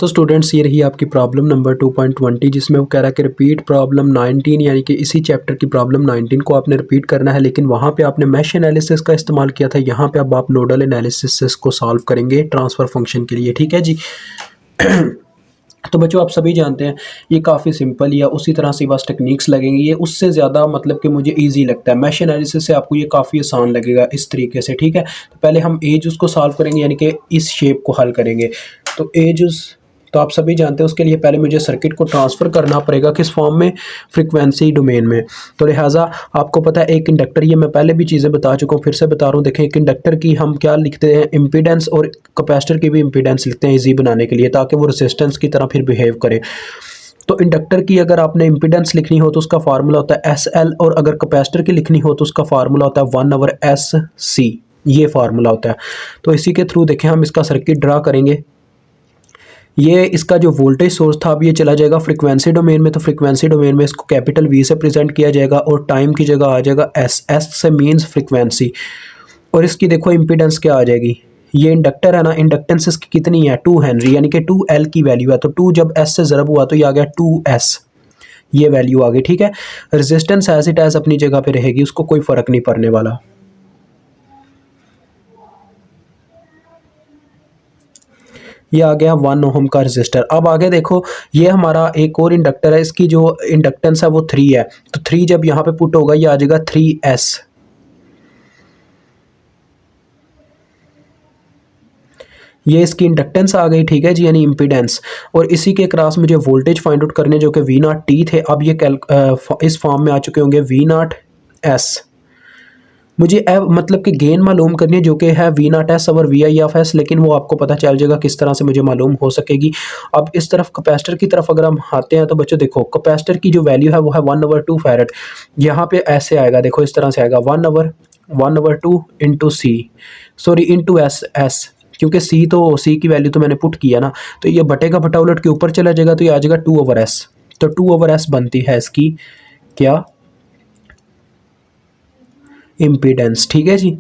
तो स्टूडेंट्स ये रही आपकी प्रॉब्लम नंबर 2.20 जिसमें वो कह रहा है कि रिपीट प्रॉब्लम 19 यानी कि इसी चैप्टर की प्रॉब्लम 19 को आपने रिपीट करना है, लेकिन वहाँ पे आपने मैश एनालिसिस का इस्तेमाल किया था। यहाँ पे अब आप नोडल एनालिसिस को सॉल्व करेंगे ट्रांसफ़र फंक्शन के लिए, ठीक है जी। तो बच्चों आप सभी जानते हैं ये काफ़ी सिंपल या उसी तरह से बस टेक्निक्स लगेंगी, ये उससे ज़्यादा मतलब कि मुझे इजी लगता है। मैश एनालिसिस से आपको ये काफ़ी आसान लगेगा इस तरीके से, ठीक है। तो पहले हम एज उसको सॉल्व करेंगे यानी कि इस शेप को हल करेंगे। तो एज तो आप सभी जानते हैं उसके लिए पहले मुझे सर्किट को ट्रांसफ़र करना पड़ेगा किस फॉर्म में, फ्रीक्वेंसी डोमेन में। तो लिहाजा आपको पता है एक इंडक्टर, ये मैं पहले भी चीज़ें बता चुका हूँ, फिर से बता रहा हूँ। देखें एक इंडक्टर की हम क्या लिखते हैं, इम्पीडेंस, और कैपेसिटर की भी इम्पीडेंस लिखते हैं इजी बनाने के लिए, ताकि वो रेजिस्टेंस की तरह फिर बिहेव करे। तो इंडक्टर की अगर आपने इम्पीडेंस लिखनी हो तो उसका फार्मूला होता है SL, और अगर कैपेसिटर की लिखनी हो तो उसका फार्मूला होता है 1/SC, ये फार्मूला होता है। तो इसी के थ्रू देखें हम इसका सर्किट ड्रा करेंगे। ये इसका जो वोल्टेज सोर्स था अब ये चला जाएगा फ्रीक्वेंसी डोमेन में, तो फ्रीक्वेंसी डोमेन में इसको कैपिटल V से प्रेजेंट किया जाएगा और टाइम की जगह आ जाएगा S से मीन्स फ्रीक्वेंसी। और इसकी देखो इम्पीडेंस क्या आ जाएगी, ये इंडक्टर है ना, इंडक्टेंस इसकी कितनी है 2 हेनरी यानी कि 2L की वैल्यू है। तो 2 जब S से ज़रब हुआ तो ये आ गया 2S, ये वैल्यू आ गई, ठीक है। रेजिस्टेंस एज इट एज अपनी जगह पे रहेगी, उसको कोई फ़र्क नहीं पड़ने वाला। ये आ गया 1 ओहम का रजिस्टर। अब आगे देखो ये हमारा एक और इंडक्टर है, इसकी जो इंडक्टेंस है वो 3 है। तो 3 जब यहाँ पे पुट होगा ये आ जाएगा 3S। ये इसकी इंडक्टेंस आ गई, ठीक है जी, यानी इम्पीडेंस। और इसी के क्रॉस मुझे वोल्टेज फाइंड आउट करने जो कि V0T थे, अब ये इस फॉर्म में आ चुके होंगे V0S। मुझे अब मतलब कि गेन मालूम करनी है जो कि है V0S और VIS, लेकिन वो आपको पता चल जाएगा किस तरह से मुझे मालूम हो सकेगी। अब इस तरफ कैपेसिटर की तरफ अगर हम आते हैं तो बच्चों देखो कैपेसिटर की जो वैल्यू है वो है 1/2 फैरेड। यहाँ पे ऐसे आएगा, देखो इस तरह से आएगा 1/2 into C, sorry into S, क्योंकि C की वैल्यू तो मैंने पुट किया ना, तो ये बटे का बटा उलट के ऊपर चला जाएगा तो ये आ जाएगा 2/S। तो 2/S बनती है इसकी क्या, इम्पीडेंस, ठीक है जी।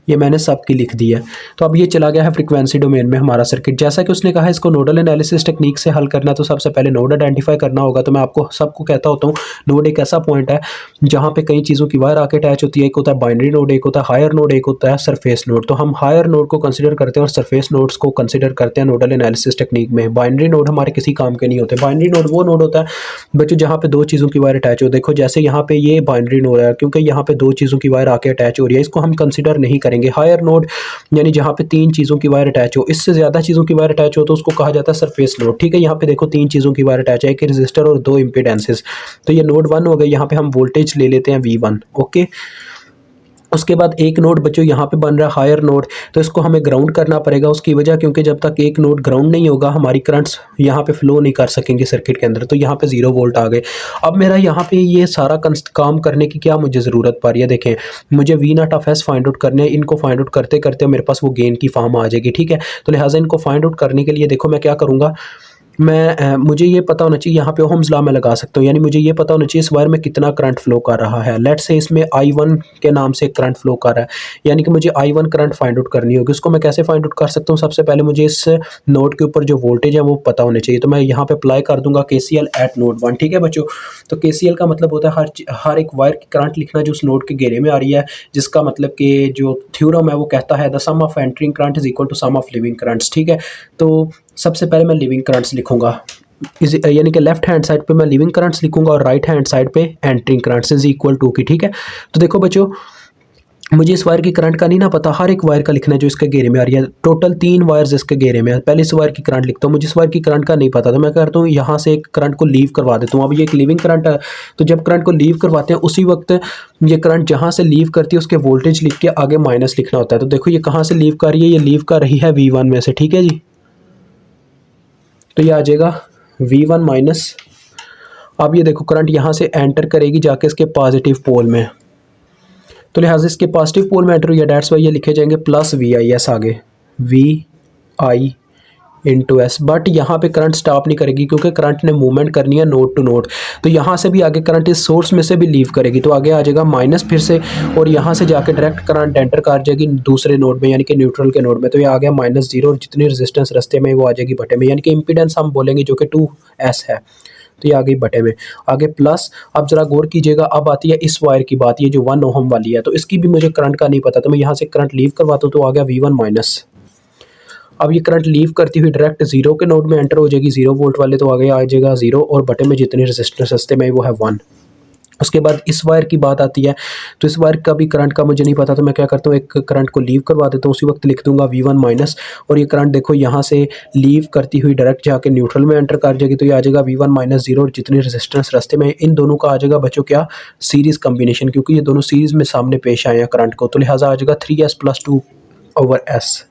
ये मैंने सबकी लिख दी है। तो अब ये चला गया है फ्रीक्वेंसी डोमेन में हमारा सर्किट। जैसा कि उसने कहा है इसको नोडल एनालिसिस टेक्निक से हल करना है, तो सबसे पहले नोड आइडेंटिफाई करना होगा। तो मैं आपको सबको कहता होता हूँ नोड एक ऐसा पॉइंट है जहाँ पे कई चीज़ों की वायर आके अटैच होती है। एक होता है बाइनरी नोड, एक होता है हायर नोड, एक होता है सरफेस नोड। तो हम हायर नोड को कंसिडर करते हैं और सरफेस नोड्स को कंसिडर करते हैं नोडल एनालिसिस टेक्निक में। बाइनरी नोड हमारे किसी काम के नहीं होते। बाइनरी नोड वो नोड होता है बच्चों जहाँ पे दो चीज़ों की वायर अटैच हो। देखो जैसे यहाँ पे ये बाइनरी नोड है क्योंकि यहाँ पे दो चीज़ों की वायर आके अटैच हो रही है, इसको हम कंसिडर नहीं करेंगे। हायर नोड यानी जहाँ पे 3 चीज़ों की वायर अटैच हो, इससे ज़्यादा चीज़ों की वायर अटैच हो तो उसको कहा जाता है सरफेस नोड, ठीक है। यहाँ पे देखो 3 चीज़ों की वायर अटैच है, एक रेजिस्टर और 2 इम्पीडेंसेस। तो ये नोड 1 हो गया, यहाँ पे हम वोल्टेज ले लेते हैं V1, ओके। उसके बाद एक नोड बच्चों यहाँ पे बन रहा है हायर नोड, तो इसको हमें ग्राउंड करना पड़ेगा। उसकी वजह क्योंकि जब तक एक नोड ग्राउंड नहीं होगा हमारी करंट्स यहाँ पे फ्लो नहीं कर सकेंगे सर्किट के अंदर। तो यहाँ पे 0 वोल्ट आ गए। अब मेरा यहाँ पे ये सारा काम करने की क्या मुझे ज़रूरत पड़ रही है, देखें मुझे V0 फाइंड आउट करने हैं। इनको फाइंड आउट करते करते मेरे पास वो गेन की फॉर्म आ जाएगी, ठीक है। तो लिहाजा इनको फाइंड आउट करने के लिए देखो मैं क्या करूँगा, मुझे ये पता होना चाहिए, यहाँ पे ओहम्स लॉ में लगा सकता हूँ, यानी मुझे ये पता होना चाहिए इस वायर में कितना करंट फ्लो कर रहा है। लेट्स से इसमें I1 के नाम से करंट फ्लो कर रहा है, यानी कि मुझे I1 करंट फाइंड आउट करनी होगी। उसको मैं कैसे फाइंड आउट कर सकता हूँ, सबसे पहले मुझे इस नोड के ऊपर जो वोल्टेज है वो पता होने चाहिए। तो मैं यहाँ पे अप्लाई कर दूंगा KCL एट नोड 1, ठीक है बच्चों। तो KCL का मतलब होता है हर एक वायर की करंट लिखना जो उस नोड के घेरे में आ रही है, जिसका मतलब कि जो थ्योरम है वो कहता है the sum of entering current is equal to sum of leaving currents, ठीक है। तो सबसे पहले मैं लिविंग करंट्स लिखूंगा, यानी कि लेफ्ट हैंड साइड पे मैं लिविंग करंट्स लिखूंगा और राइट हैंड साइड पे entering currents is equal to की, ठीक है। तो देखो बच्चों मुझे इस वायर की करंट का नहीं ना पता, हर एक वायर का लिखना है जो इसके घेरे में आ रही है। टोटल 3 वायर्स इसके घेरे में है। पहले इस वायर की करंट लिखता हूँ, मुझे इस वायर की करंट का नहीं पता, तो मैं करता हूँ यहाँ से एक करंट को लीव करवा देता हूँ। अब ये एक लीविंग करंट है, तो जब करंट को लीव करवाते हैं उसी वक्त ये करंट जहाँ से लीव करती है उसके वोल्टेज लिख के आगे माइनस लिखना होता है। तो देखो ये कहाँ से लीव कर रही है, ये लीव कर रही है V1 में से, ठीक है जी। तो ये आ जाएगा V1 माइनस। अब ये देखो करंट यहाँ से एंटर करेगी जाके इसके पॉजिटिव पोल में, तो लिहाजा इसके पॉजिटिव पोल में एंटर हुई है, डेट्स वाई ये लिखे जाएंगे प्लस VIS आगे, VIS इंटू एस। बट यहाँ पे करंट स्टॉप नहीं करेगी क्योंकि करंट ने मूवमेंट करनी है नोड टू नोड, तो यहाँ से भी आगे करंट इस सोर्स में से भी लीव करेगी, तो आगे आ जाएगा माइनस फिर से, और यहाँ से जाके डायरेक्ट करंट एंटर कर जाएगी दूसरे नोड में यानी कि न्यूट्रल के नोड में, तो ये आ गया -0 और जितनी रेजिस्टेंस रास्ते में वो आ जाएगी बटे में, यानी कि इंपीडेंस हम बोलेंगे जो कि 2s है, तो ये आ गई बटे में। आगे प्लस, अब जरा गौर कीजिएगा, अब आती है इस वायर की बात, ये जो 1 ओहम वाली है, तो इसकी भी मुझे करंट का नहीं पता, तो मैं यहाँ से करंट लीव करवाता हूँ, तो आ गया V1 माइनस। अब ये करंट लीव करती हुई डायरेक्ट 0 के नोड में एंटर हो जाएगी, 0 वोल्ट वाले, तो आगे आ जाएगा 0 और बटे में जितनी रेजिस्टेंस रास्ते में वो है 1। उसके बाद इस वायर की बात आती है, तो इस वायर का भी करंट का मुझे नहीं पता, तो मैं क्या करता हूँ एक करंट को लीव करवा देता हूँ, उसी वक्त लिख दूंगा V1 माइनस, और ये करंट देखो यहाँ से लीव करती हुई डायरेक्ट जाके न्यूट्रल में एंटर कर जाएगी, तो ये आ जाएगा V1 माइनस 0 और जितनी रेजिस्टेंस रास्ते में इन दोनों का आ जाएगा बच्चों क्या, सीरीज़ कम्बिनेशन, क्योंकि ये दोनों सीरीज़ में सामने पेश आए हैं करंट को, तो लिहाजा आ जाएगा 3s + 2/s,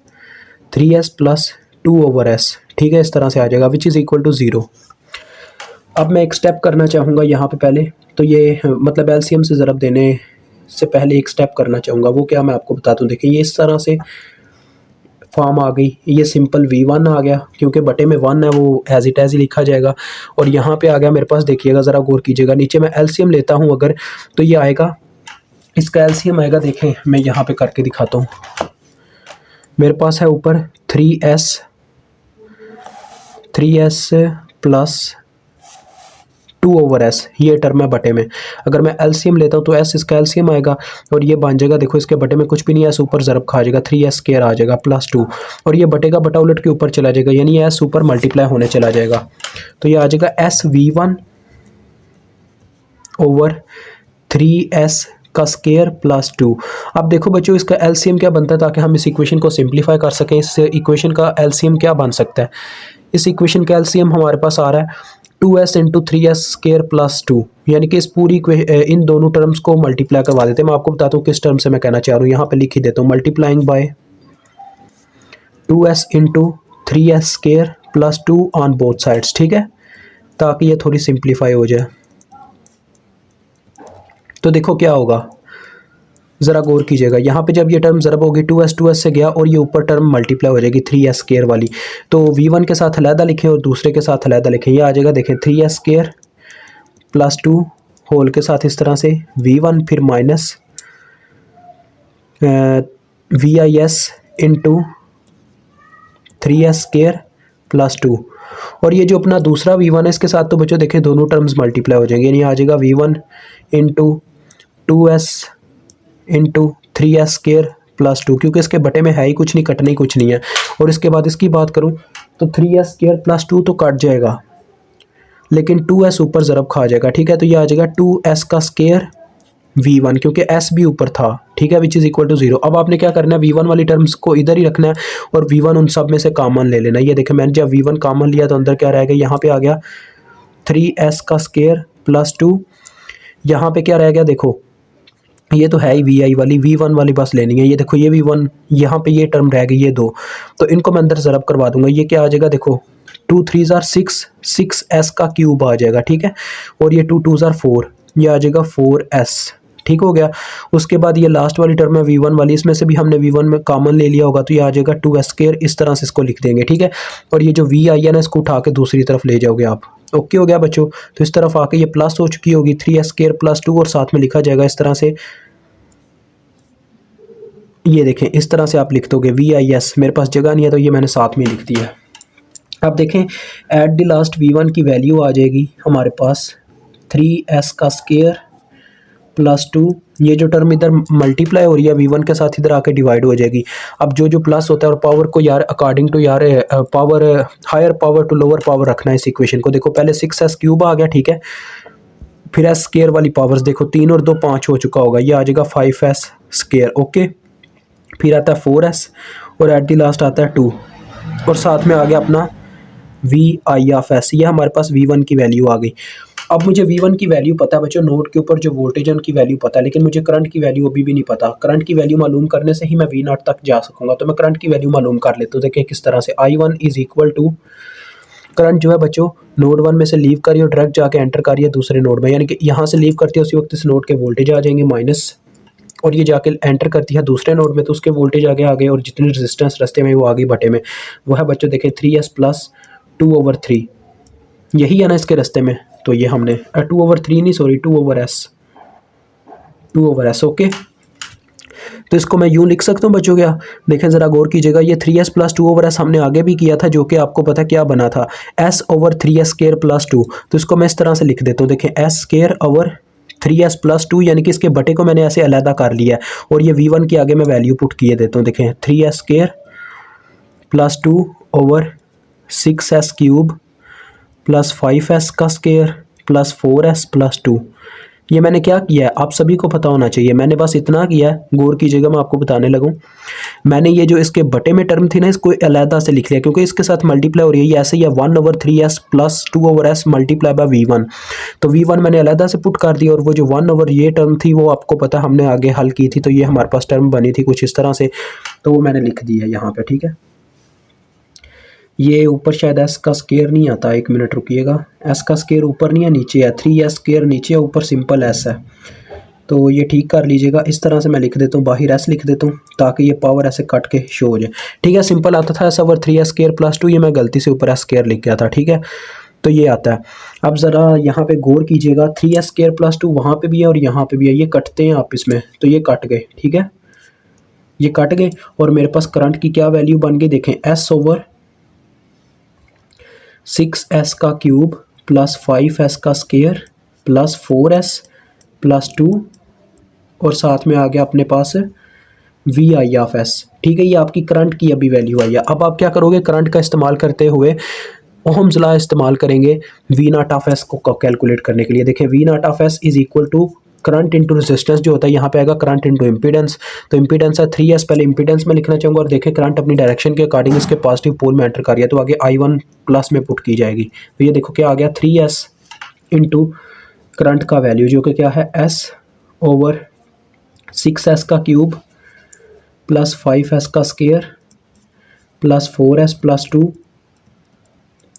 3s + 2/s, ठीक है, इस तरह से आ जाएगा विच इज़ इक्वल टू 0। अब मैं एक स्टेप करना चाहूँगा यहाँ पे पहले, तो ये मतलब एलसीएम से ज़रब देने से पहले एक स्टेप करना चाहूँगा, वो क्या मैं आपको बताता हूँ। देखिए ये इस तरह से फॉर्म आ गई, ये सिंपल V1 आ गया क्योंकि बटे में 1 है, वो एज इट एज ही लिखा जाएगा, और यहाँ पे आ गया मेरे पास, देखिएगा ज़रा गौर कीजिएगा, नीचे मैं एलसीएम लेता हूँ अगर, तो ये आएगा, इसका एलसीएम आएगा, देखें मैं यहाँ पे करके दिखाता हूँ, मेरे पास है ऊपर 3s + 2/s, ये टर्म है बटे में। अगर मैं एलसीएम लेता हूँ तो s इसका एलसीएम आएगा और ये बन जाएगा, देखो इसके बटे में कुछ भी नहीं है, s ऊपर ज़रब खा जाएगा, 3s² आ जाएगा +2, और ये बटे का बटा उलट के ऊपर चला जाएगा, यानी s ऊपर मल्टीप्लाई होने चला जाएगा, तो ये आ जाएगा SV1 ओवर 3s का स्केयर +2। अब देखो बच्चों इसका एलसीएम क्या बनता है, ताकि हम इस इक्वेशन को सिंप्लीफाई कर सकें, इस इक्वेशन का एलसीएम क्या बन सकता है, इस इक्वेशन का एलसीएम हमारे पास आ रहा है 2s × 3s² +2, यानी कि इस पूरी इन दोनों टर्म्स को मल्टीप्लाई करवा देते हैं। मैं आपको बताता हूँ किस टर्म से मैं कहना चाह रहा हूँ, यहाँ पे लिख ही देता हूँ, multiplying by 2s × 3s² +2 on both sides, ठीक है, ताकि ये थोड़ी सिंप्लीफाई हो जाए। तो देखो क्या होगा, ज़रा गौर कीजिएगा, यहाँ पे जब ये टर्म ज़रब होगी 2s से गया और ये ऊपर टर्म मल्टीप्लाई हो जाएगी 3s² वाली, तो V1 के साथ अलहदा लिखें और दूसरे के साथ अलहदा लिखें, ये आ जाएगा, देखें 3s² +2 होल के साथ इस तरह से V1 फिर माइनस VIS × 3s² +2, और ये जो अपना दूसरा V1 है इसके साथ तो बच्चों देखें दोनों टर्म्स मल्टीप्लाई हो जाएंगे, यानी आ जाएगा V1 × 2s × 3s² +2, क्योंकि इसके बटे में है ही कुछ नहीं, कटने ही कुछ नहीं है, और इसके बाद इसकी बात करूं तो 3s² +2 तो कट जाएगा, लेकिन 2s ऊपर ज़रब खा जाएगा, ठीक है, तो ये आ जाएगा 2s का स्केयर V1, क्योंकि s भी ऊपर था, ठीक है, विच इज़ इक्वल टू 0। अब आपने क्या करना है, V1 वाली टर्म्स को इधर ही रखना है और V1 उन सब में से कॉमन ले लेना है। ये देखें मैंने जब V1 कॉमन लिया तो अंदर क्या रह गया, यहाँ पे आ गया 3s का स्केयर +2, यहाँ पे क्या रह गया, देखो ये तो है ही VI वाली, V1 वाली बस लेनी है, ये देखो ये V1, यहाँ पे ये टर्म रह गई ये दो, तो इनको मैं अंदर ज़रब करवा दूंगा, ये क्या आ जाएगा, देखो 2 3s are 6, 6s का क्यूब आ जाएगा, ठीक है, और ये 2 2s are 4, ये आ जाएगा 4s, ठीक हो गया। उसके बाद ये लास्ट वाली टर्म है V1 वाली, इसमें से भी हमने V1 में कॉमन ले लिया होगा, तो ये आ जाएगा 2s², इस तरह से इसको लिख देंगे, ठीक है, और ये जो VI है ना इसको उठा के दूसरी तरफ ले जाओगे आप, ओके हो गया बच्चों। तो इस तरफ आके ये प्लस हो चुकी होगी 3s² +2, और साथ में लिखा जाएगा इस तरह से, ये देखें इस तरह से आप लिख दोगे VIS, मेरे पास जगह नहीं है तो ये मैंने साथ में लिख दिया। अब देखें एट द लास्ट V1 की वैल्यू आ जाएगी हमारे पास 3s का स्केयर +2, ये जो टर्म इधर मल्टीप्लाई हो रही है V1 के साथ इधर आके डिवाइड हो जाएगी। अब जो जो प्लस होता है और पावर को यार अकॉर्डिंग टू यार power higher power to lower power रखना है इस इक्वेशन को। देखो पहले 6s³ आ गया, ठीक है, फिर s² वाली पावर्स देखो 3 और 2 5 हो चुका होगा, ये आ जाएगा 5s², ओके, फिर आता है 4s और एट दी लास्ट आता है 2, और साथ में आ गया अपना VI(s), ये हमारे पास V1 की वैल्यू आ गई। अब मुझे V1 की वैल्यू पता है बच्चों, नोड के ऊपर जो वोल्टेज है उनकी वैल्यू पता है, लेकिन मुझे करंट की वैल्यू अभी भी नहीं पता। करंट की वैल्यू मालूम करने से ही मैं V0 तक जा सकूंगा, तो मैं करंट की वैल्यू मालूम कर लेता हूँ। देखिए किस तरह से, I1 is equal to, current जो है बच्चों नोड 1 में से लीव करिए और डायरेक्ट जाके एंटर करिए दूसरे नोड में, यानी कि यहाँ से लीव करती है उसी वक्त इस नोड के वोल्टेज आ जाएंगे और ये जाके एंटर करती है दूसरे नोड में, तो उसके वोल्टेज आ गए और जितनी रेजिस्टेंस रास्ते में वो आ गई बटे में, वो है बच्चों देखें 3s प्लस 2/3, यही है ना इसके रास्ते में। तो ये हमने 2/3 नहीं, सॉरी 2/s ओके। तो इसको मैं यूँ लिख सकता हूँ बच्चों क्या, देखें ज़रा गौर कीजिएगा, ये 3s प्लस 2/s हमने आगे भी किया था, जो कि आपको पता क्या बना था, s/3s² प्लस 2। तो इसको मैं इस तरह से लिख देता हूँ, देखें s²/3s प्लस 2, यानी कि इसके बटे को मैंने ऐसे अलहदा कर लिया है और ये v1 के आगे मैं वैल्यू पुट किए देता हूँ। देखें 3s² plus 2/6s³ plus 5s का स्क्वायर प्लस 4s प्लस 2। ये मैंने क्या किया है आप सभी को पता होना चाहिए, मैंने बस इतना किया है, गौर कीजिएगा मैं आपको बताने लगूँ। मैंने ये जो इसके बटे में टर्म थी ना, इसको अलहदा से लिख लिया क्योंकि इसके साथ मल्टीप्लाई हो रही है, ऐसे ही है 1/3s plus 2/s multiply by v1। तो v1 मैंने अलहदा से पुट कर दिया और वो जो 1/, ये टर्म थी वो आपको पता हमने आगे हल की थी, तो ये हमारे पास टर्म बनी थी कुछ इस तरह से, तो वो मैंने लिख दी है यहाँ पर, ठीक है। ये ऊपर शायद s का स्क्वायर नहीं आता, एक मिनट रुकिएगा, s का स्क्वायर ऊपर नहीं है नीचे है, 3s² नीचे है, ऊपर सिंपल s है, तो ये ठीक कर लीजिएगा। इस तरह से मैं लिख देता हूँ, बाहर s लिख देता हूँ ताकि ये पावर ऐसे कट के शो हो जाए, ठीक है। सिंपल आता था s/3s² प्लस 2, ये मैं गलती से ऊपर s² लिख गया था, ठीक है। तो ये आता है। अब ज़रा यहाँ पे गौर कीजिएगा, 3s² प्लस 2 वहाँ पे भी है और यहाँ पे भी है, ये कटते हैं आप इसमें, तो ये कट गए, ठीक है, ये कट गए और मेरे पास करंट की क्या वैल्यू बन गई, देखें s/6s का क्यूब प्लस 5s का स्क्वायर प्लस 4s प्लस 2 और साथ में आ गया अपने पास vi/s, ठीक है। ये आपकी करंट की अभी वैल्यू आई है। अब आप क्या करोगे, करंट का इस्तेमाल करते हुए ओहम्स लॉ इस्तेमाल करेंगे v0 को कैलकुलेट करने के लिए। देखिए v0 is equal to current into resistance जो होता है, यहाँ पे आएगा करंट इंटू इम्पीडेंस, तो इम्पीडेंस है 3s, पहले इम्पीडेंस में लिखना चाहूँगा और देखें करंट अपनी डायरेक्शन के अकॉर्डिंग इसके पॉजिटिव पोल में एंटर कर रही है, तो आगे i1 प्लस में पुट की जाएगी। तो ये देखो क्या आ गया, 3s इंटू करंट का वैल्यू जो कि क्या है s/6s का क्यूब प्लस 5s का स्क्वायर प्लस 4s प्लस 2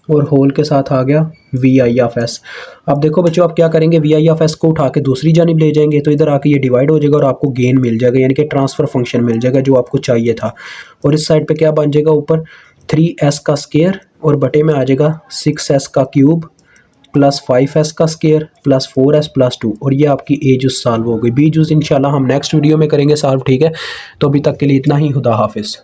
और होल के साथ आ गया vi/s। अब देखो बच्चों आप क्या करेंगे, vi/s को उठा के दूसरी जानिब ले जाएंगे, तो इधर आके ये डिवाइड हो जाएगा और आपको गेन मिल जाएगा, यानी कि ट्रांसफ़र फंक्शन मिल जाएगा जो आपको चाहिए था। और इस साइड पे क्या बन जाएगा, ऊपर 3s का स्क्वायर और बटे में आ जाएगा 6s का क्यूब प्लस 5s का स्क्वायर प्लस 4s प्लस 2, और ये आपकी ए जूस सॉल्व हो गई। बी जूस इंशाल्लाह हम नेक्स्ट वीडियो में करेंगे सॉल्व, ठीक है। तो अभी तक के लिए इतना ही, खुदा हाफिज़।